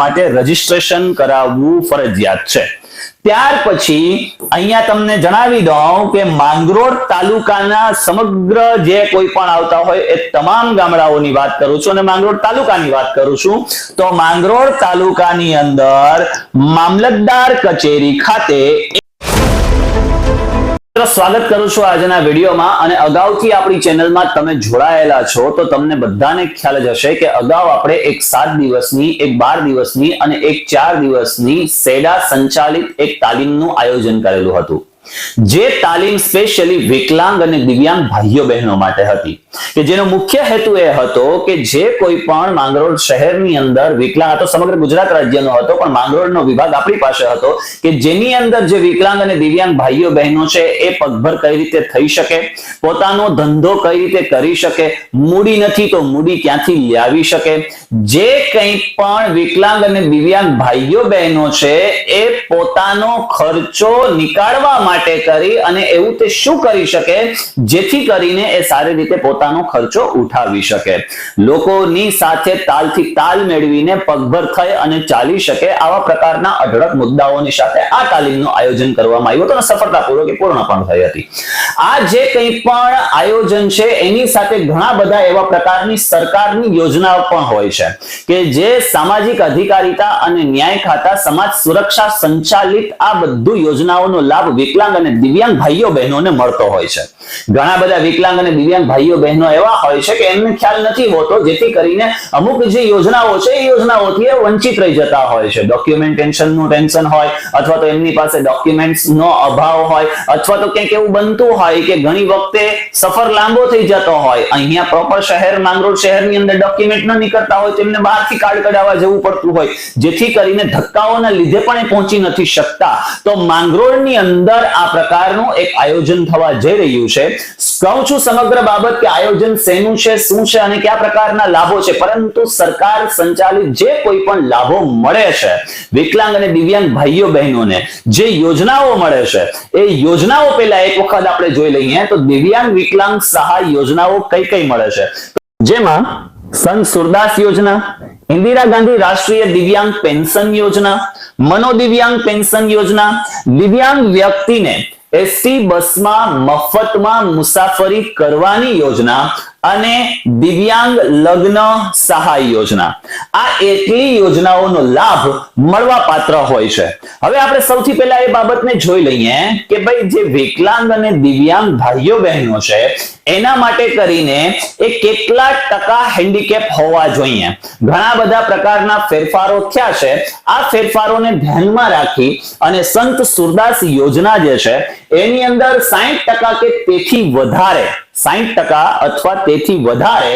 માટે રજીસ્ટ્રેશન કરાવવું ફરજિયાત છે। ત્યાર પછી અહીંયા તમને જણાવી દઉં કે માંગરોળ તાલુકાના સમગ્ર જે કોઈ પણ આવતા હોય એ તમામ ગામડાઓની વાત કરું છું અને માંગરોળ તાલુકાની વાત કરું છું। તો માંગરોળ તાલુકાની અંદર મામલતદાર કચેરી ખાતે સ્વાગત કરું છું આજના વિડીયોમાં। અને અગાઉથી આપણી ચેનલમાં તમે જોડાયેલા છો તો તમને બધાને ખ્યાલ જ હશે કે અગાઉ આપણે એક 7 દિવસની, એક 12 દિવસની અને એક 4 દિવસની સેડા સંચાલિત એક તાલીમનું આયોજન કરેલું હતું, જે તાલીમ સ્પેશિયલી વિકલાંગ અને દિવ્યાંગ ભાઈઓ બહેનો માટે હતી કે જેનો મુખ્ય હેતુ એ હતો કે જે કોઈ પણ માંગરોળ શહેરની અંદર વિકલાંગ હતો, સમગ્ર ગુજરાત રાજ્યનો હતો પણ માંગરોળનો વિભાગ આપણી પાસે હતો કે જેની અંદર જે વિકલાંગ અને દિવ્યાંગ ભાઈઓ બહેનો છે એ પગભર કઈ રીતે થઈ શકે, પોતાનો ધંધો કઈ રીતે કરી શકે, મૂડી નથી તો મૂડી ક્યાંથી લાવી શકે, જે કંઈ પણ વિકલાંગ અને દિવ્યાંગ ભાઈઓ બહેનો છે એ પોતાનો ખર્ચો નીકાળવા માટે કરી અને એવું તે શું કરી શકે જેથી કરીને એ સારી રીતે પોતાનો ખર્ચો ઉઠાવી શકે, લોકોની સાથે તાલથી તાલ મેળવીને પગભર થઈ અને ચાલી શકે, આવા પ્રકારના અઢળક મુદ્દાઓની સાથે આ તાલીમનું આયોજન કરવામાં આવ્યું હતું અને સફળતાપૂર્વક પૂર્ણ પણ થઈ હતી। આ જે કંઈ પણ આયોજન છે એની સાથે ઘણા બધા એવા પ્રકારની સરકારની યોજનાઓ પણ હોય છે કે જે સામાજિક અધિકારીતા અને ન્યાય ખાતા સમાજ સુરક્ષા સંચાલિત આ બધું યોજનાઓનો લાભ વિકલાંગ અને દિવ્યાંગ ભાઈઓ બહેનોને મળતો હોય છે। ઘણા બધા વિકલાંગ અને દિવ્યાંગ ભાઈઓ બહેનો એવા હોય છે કે એમને ખ્યાલ નથી હોતો, જેથી કરીને અમુક જે યોજનાઓ છે એ યોજનાઓથી વંચિત રહી જતા હોય છે। ડોક્યુમેન્ટેશનનું ટેન્શન હોય અથવા તો એમની પાસે ડોક્યુમેન્ટ્સનો અભાવ હોય અથવા તો કંઈક એવું બનતું હોય કે ઘણી વખતે સફર લાંબો થઈ જતો હોય, અહીંયા પ્રોપર શહેર માંગરોળ શહેરની અંદર ડોક્યુમેન્ટ ન નીકળતા હોય તો એમને બહારથી કાર્ડ કઢાવવા જવું પડતું હોય, જેથી કરીને ધક્કાઓના લીધે પણ એ પહોંચી નથી શકતા। તો માંગરોળની અંદર આ પ્રકારનું એક આયોજન થવા જઈ રહ્યું છે। કહું છું સમગ્ર બાબત કે આયોજન શેનું છે, શું છે અને કયા પ્રકારના લાભો છે, પરંતુ સરકાર સંચાલિત જે કોઈ પણ લાભો મળે છે વિકલાંગ અને દિવ્યાંગ ભાઈઓ બહેનોને, જે યોજનાઓ મળે છે એ યોજનાઓ પહેલા એક વખત આપણે જોઈ લઈએ તો દિવ્યાંગ વિકલાંગ સહાય યોજનાઓ કઈ કઈ મળે છે, જેમાં સંત સુરદાસ યોજના, इंदिरा गांधी राष्ट्रीय दिव्यांग पेंशन योजना, मनोदिव्यांग पेंशन योजना, दिव्यांग व्यक्ति ने एसटी बस में मफत में मुसाफरी करवानी योजना અને દિવ્યાંગ લગ્ન સહાય યોજના, આ એટલી યોજનાઓનો લાભ મળવા પાત્ર હોય છે। હવે આપણે સૌથી પહેલા એ બાબતને જોઈ લઈએ કે ભાઈ જે વિકલાંગ અને દિવ્યાંગ ભાઈઓ બહેનો છે એના માટે કરીને એ કેટલા ટકા હેન્ડીકેપ હોવા જોઈએ। ઘણા બધા પ્રકારના ફેરફારો થયા છે। આ ફેરફારોને ધ્યાનમાં રાખી અને સંત સુરદાસ યોજના જે છે એની અંદર 60% કે તેથી વધારે 60% અથવા તેથી વધારે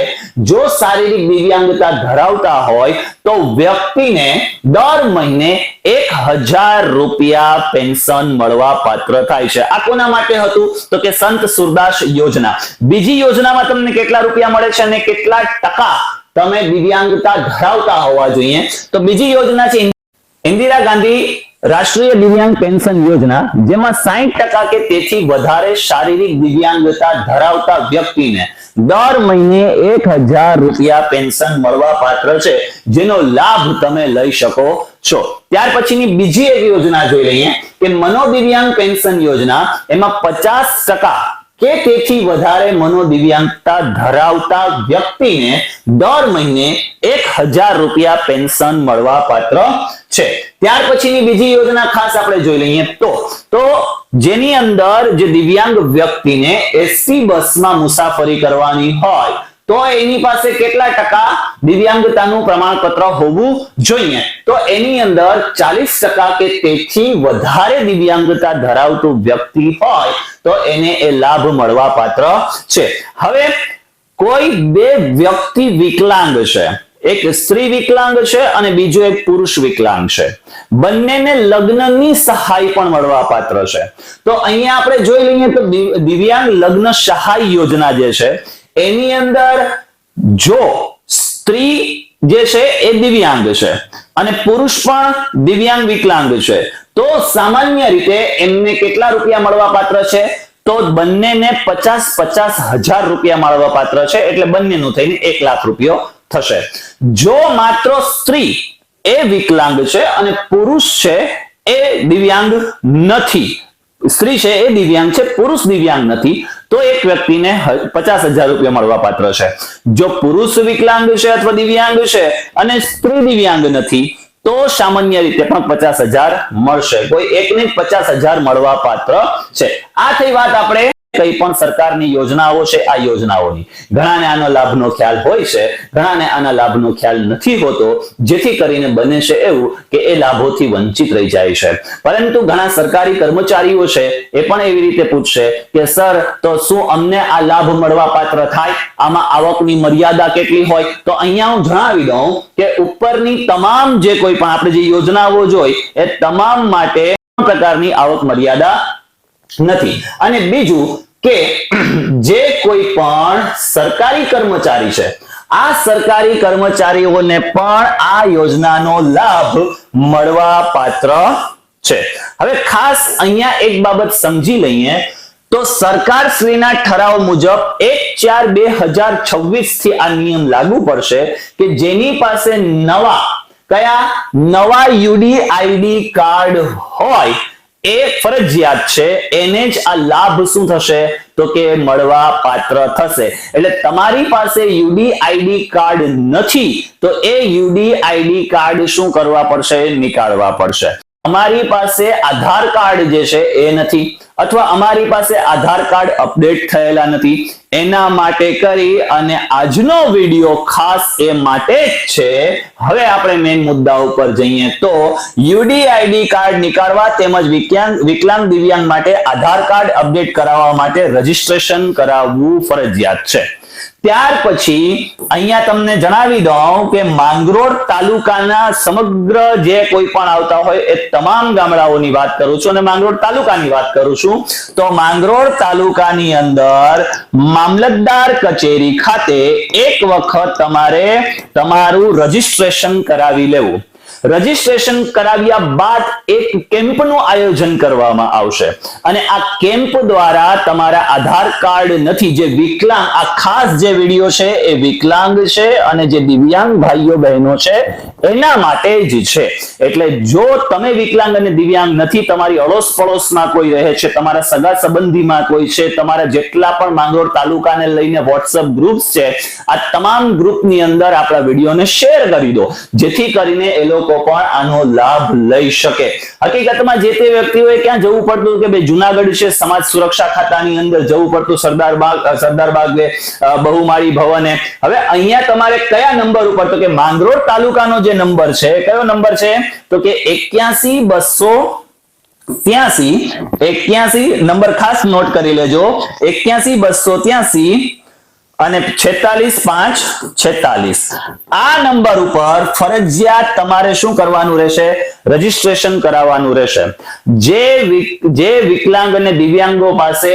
જો શારીરિક દિવ્યાંગતા ધરાવતા હોય તો વ્યક્તિને દર મહિને 1000 રૂપિયા પેન્શન મળવા પાત્ર થાય છે। આ કોના માટે હતું તો કે સંત સુરદાસ યોજના। બીજી યોજનામાં તમને કેટલા રૂપિયા મળે છે અને કેટલા ટકા તમે દિવ્યાંગતા ધરાવતા હોવા જોઈએ તો બીજી યોજના છે इंदिरा गांधी राष्ट्रीय दिव्यांग पेंशन योजना, જેમાં 60% કે તેથી વધારે શારીરિક દિવ્યાંગતા ધરાવતા વ્યક્તિને દર મહિને 1000 રૂપિયા પેન્શન મળવા પાત્ર છે, જેનો લાભ તમે લઈ શકો છો। ત્યાર પછીની બીજી એક યોજના જોઈ લઈએ કે મનોદિવ્યાંગ પેન્શન યોજના। એમાં 50% કે તેથી વધારે મનોદિવ્યાંગતા ધરાવતા વ્યક્તિને દર મહિને 1000 રૂપિયા પેન્શન મળવા પાત્ર છે। ત્યાર પછીની બીજી યોજના ખાસ આપણે જોઈ લઈએ તો જેની અંદર જે દિવ્યાંગ વ્યક્તિને એસટી બસમાં મુસાફરી કરવાની હોય તો એની પાસે કેટલા ટકા દિવ્યાંગતાનું પ્રમાણપત્ર હોવું જોઈએ તો એની અંદર 40% કે તેથી વધારે દિવ્યાંગતા ધરાવતું વ્યક્તિ હોય તો એને એ લાભ મળવા પાત્ર છે। હવે કોઈ બે વ્યક્તિ વિકલાંગ છે, એક સ્ત્રી વિકલાંગ છે અને બીજો એક પુરુષ વિકલાંગ છે, બંનેને લગ્નની સહાય પણ મળવા પાત્ર છે। તો અહીંયા આપણે જોઈ લઈએ તો દિવ્યાંગ લગ્ન સહાય યોજના જે છે એની અંદર જો સ્ત્રી જે છે એ દિવ્યાંગ છે અને પુરુષ પણ દિવ્યાંગ વિકલાંગ છે તો સામાન્ય રીતે એમને કેટલા રૂપિયા મળવા પાત્ર છે તો બંનેને 50,000 રૂપિયા મળવા પાત્ર છે, એટલે બંનેનું થઈને 1 લાખ રૂપિયા થશે। જો માત્ર સ્ત્રી એ વિકલાંગ છે અને પુરુષ છે એ દિવ્યાંગ નથી, સ્ત્રી છે એ દિવ્યાંગ છે, પુરુષ દિવ્યાંગ નથી, તો એક વ્યક્તિને 50,000 રૂપિયા મળવા પાત્ર છે. જો પુરુષ વિકલાંગ છે અથવા દિવ્યાંગ છે અને સ્ત્રી દિવ્યાંગ નથી તો સામાન્ય રીતે પણ 50,000 મળશે. કોઈ એકને 50,000 મળવા પાત્ર છે. આ થઈ વાત આપણે કઈ પણ સરકારની યોજનાઓ છે આ યોજનાઓની. ઘણાને આનો લાભનો ખ્યાલ હોય છે, ઘણાને આના લાભનો ખ્યાલ નથી હોતો, જેથી કરીને બને છે એવું કે એ લાભોથી વંચિત રહી જાય છે. પરંતુ ઘણા સરકારી કર્મચારીઓ છે એ પણ એવી રીતે પૂછશે કે સર તો શું અમને આ લાભ મળવા પાત્ર થાય? આમાં આવકની મર્યાદા કેટલી હોય? તો અહીંયા હું જણાવી દઉં કે ઉપરની તમામ જે કોઈ પણ આપણે જે યોજનાઓ જોઈ એ તમામ માટે પ્રકારની આવક મર્યાદા નથી. અને બીજું કે જે કોઈ પણ સરકારી કર્મચારી છે આ સરકારી કર્મચારીઓને પણ આ યોજનાનો લાભ મળવા પાત્ર છે. હવે ખાસ અહીંયા એક બાબત સમજી લઈએ તો સરકાર શ્રીના ઠરાવ મુજબ 1/4/2026 થી આ નિયમ લાગુ પડશે કે જેની પાસે નવા યુડીઆઈડી કાર્ડ હોય એ ફરજિયાત છે, એને જ આ લાભ શું થશે તો કે મળવા પાત્ર થશે. એટલે તમારી પાસે યુડીઆઈડી કાર્ડ નથી તો એ યુડીઆઈડી કાર્ડ શું કરવા પડશે? નીકાળવા પડશે. અમારી પાસે આધાર કાર્ડ જે છે એ નથી અથવા અમારી પાસે આધાર કાર્ડ અપડેટ થયેલા નથી, એના માટે કરી અને આજનો વિડિયો ખાસ એ માટે જ છે. હવે આપણે મેઇન મુદ્દા ઉપર જઈએ તો યુડીઆઈડી કાર્ડ નીકાળવા તેમજ વિકલાંગ દિવ્યાંગ માટે આધાર કાર્ડ અપડેટ કરાવવા માટે રજીસ્ટ્રેશન કરાવવું ફરજિયાત છે. ત્યાર પછી અહીંયા તમને જણાવી દઉં કે માંગરોળ તાલુકાના સમગ્ર જે કોઈ પણ આવતા હોય એ તમામ ગામડાઓની વાત કરું છું અને માંગરોળ તાલુકાની વાત કરું છું. તો માંગરોળ તાલુકાની અંદર મામલતદાર કચેરી ખાતે એક વખત તમારે તમારું રજીસ્ટ્રેશન કરાવી લેવું. રજીસ્ટ્રેશન કરાવ્યા બાદ એક કેમ્પનું આયોજન કરવામાં આવશે અને આ કેમ્પ દ્વારા તમારા આધાર કાર્ડ નથી જે વિકલાંગ, આ ખાસ જે વિડિયો છે એ વિકલાંગ છે અને જે દિવ્યાંગ ભાઈઓ બહેનો છે એના માટે જ છે. એટલે જો તમે વિકલાંગ અને દિવ્યાંગ નથી, તમારી અડોશ પડોશમાં કોઈ રહે છે, તમારા સગા સંબંધીમાં કોઈ છે, તમારા જેટલા પણ માંગરોળ તાલુકાને લઈને વોટ્સએપ ગ્રુપ્સ છે આ તમામ ગ્રુપની અંદર આપણા વિડીયોને શેર કરી દો જેથી કરીને એ લોકો પણ આનો લાભ લઈ શકે. હકીકતમાં જે તે વ્યક્તિઓએ ક્યાં જવું પડતું કે ભાઈ જુનાગઢ છે સમાજ સુરક્ષા ખાતાની અંદર જવું પડતું, સરદારબાગ બહુમાળી ભવને. હવે અહીંયા તમારે કયા નંબર ઉપર તો કે માંગરોળ તાલુકાનો જે નંબર છે કયો નંબર છે તો કે 81 નંબર ખાસ નોટ કરી લેજો, 81 અને 46 આ નંબર ઉપર ફરજિયાત તમારે શું કરવાનું રહેશે? રજીસ્ટ્રેશન કરાવવાનું રહેશે. જે વિકલાંગ અને દિવ્યાંગો પાસે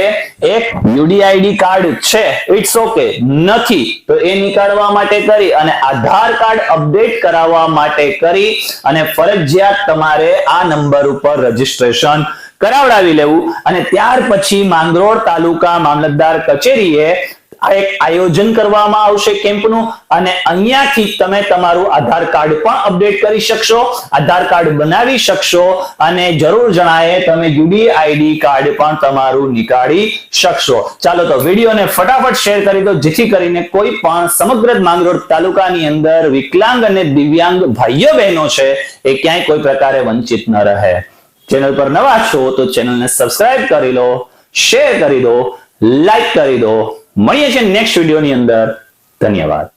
એક યુડીઆઈડી કાર્ડ છે ઇટ્સ ઓકે, નથી તો એ નીકાળવા માટે કરી અને આધાર કાર્ડ અપડેટ કરાવવા માટે કરી અને ફરજિયાત તમારે આ નંબર ઉપર રજીસ્ટ્રેશન કરાવડાવી લેવું. અને ત્યાર પછી માંગરોળ તાલુકા મામલતદાર કચેરીએ એક આયોજન કરવામાં આવશે કેમ્પનું અને અહીંયાથી તમે તમારું આધાર કાર્ડ પણ અપડેટ કરી શકશો, આધાર કાર્ડ બનાવી શકશો અને જરૂર જણાય તમે યુડીઆઈડી કાર્ડ પણ તમારું નીકાળી શકશો. ચાલો તો વિડીયોને ફટાફટ શેર કરી દો જેથી કરીને કોઈ પણ સમગ્ર માંગરોળ તાલુકાની અંદર વિકલાંગ અને દિવ્યાંગ ભાઈઓ બહેનો છે એ ક્યાંય કોઈ પ્રકારે વંચિત ન રહે. ચેનલ પર નવા છો તો ચેનલને સબસ્ક્રાઇબ કરી લો, શેર કરી દો, લાઈક કરી દો. મળીએ છીએ નેક્સ્ટ વિડીયોની અંદર. ધન્યવાદ.